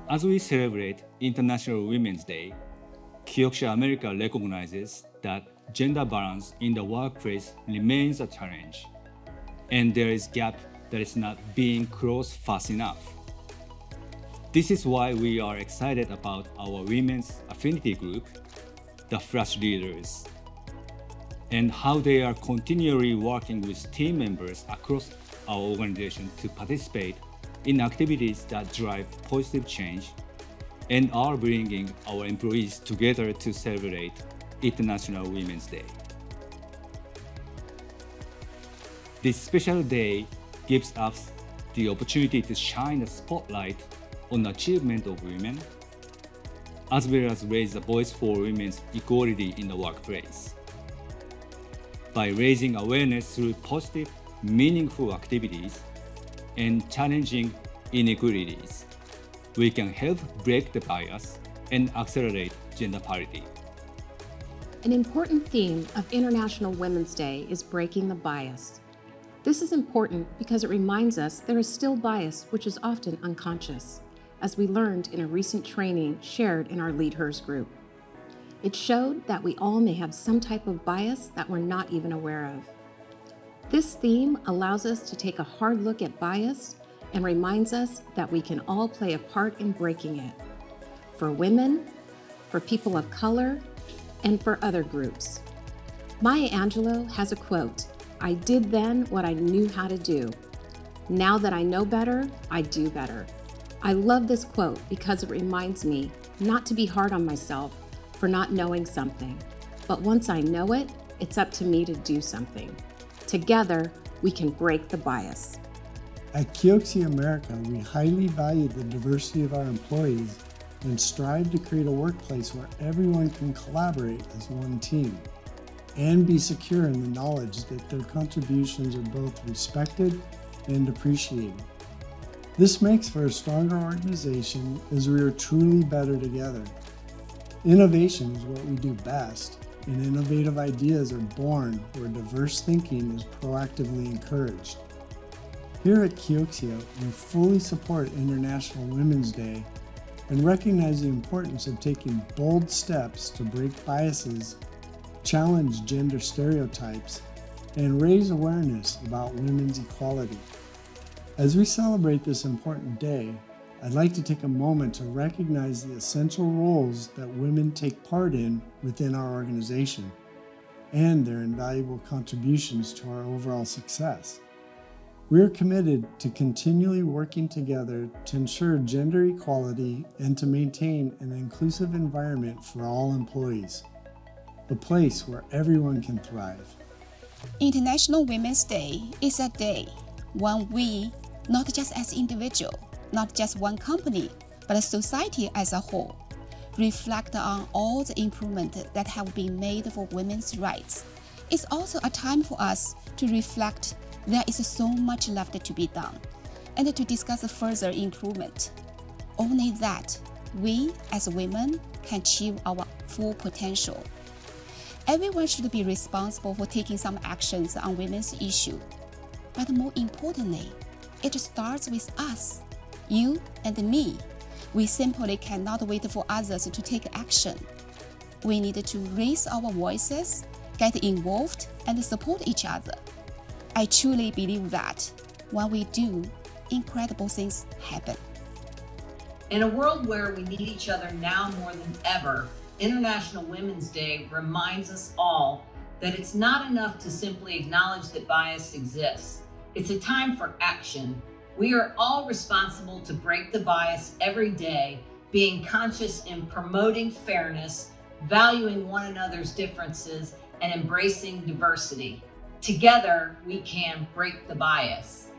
As we celebrate International Women's Day, KIOXIA America recognizes that gender balance in the workplace remains a challenge, and there is a gap that is not being closed fast enough. This is why we are excited about our women's affinity group, the Flash Leaders, and how they are continually working with team members across our organization to participate in activities that drive positive change and are bringing our employees together to celebrate International Women's Day. This special day gives us the opportunity to shine a spotlight on the achievement of women, as well as raise the voice for women's equality in the workplace. By raising awareness through positive, meaningful activities and challenging inequalities, we can help break the bias and accelerate gender parity. An important theme of International Women's Day is breaking the bias. This is important because it reminds us there is still bias which is often unconscious, as we learned in a recent training shared in our Lead Hers group. It showed that we all may have some type of bias that we're not even aware of. This theme allows us to take a hard look at bias and reminds us that we can all play a part in breaking it. For women, for people of color, and for other groups. Maya Angelou has a quote, "I did then what I knew how to do. Now that I know better, I do better." I love this quote because it reminds me not to be hard on myself for not knowing something, but once I know it, it's up to me to do something. Together, we can break the bias. At KIOXIA America, we highly value the diversity of our employees and strive to create a workplace where everyone can collaborate as one team and be secure in the knowledge that their contributions are both respected and appreciated. This makes for a stronger organization as we are truly better together. Innovation is what we do best, and innovative ideas are born where diverse thinking is proactively encouraged. Here at KIOXIA, we fully support International Women's Day and recognize the importance of taking bold steps to break biases, challenge gender stereotypes, and raise awareness about women's equality. As we celebrate this important day, I'd like to take a moment to recognize the essential roles that women take part in within our organization and their invaluable contributions to our overall success. We are committed to continually working together to ensure gender equality and to maintain an inclusive environment for all employees, a place where everyone can thrive. International Women's Day is a day when we, not just as individuals, not just one company, but a society as a whole, reflect on all the improvements that have been made for women's rights. It's also a time for us to reflect there is so much left to be done and to discuss further improvement. Only that we as women can achieve our full potential. Everyone should be responsible for taking some actions on women's issues. But more importantly, it starts with us, you and me. We simply cannot wait for others to take action. We need to raise our voices, get involved, and support each other. I truly believe that when we do, incredible things happen. In a world where we need each other now more than ever, International Women's Day reminds us all that it's not enough to simply acknowledge that bias exists. It's a time for action. We are all responsible to break the bias every day, being conscious in promoting fairness, valuing one another's differences, and embracing diversity. Together, we can break the bias.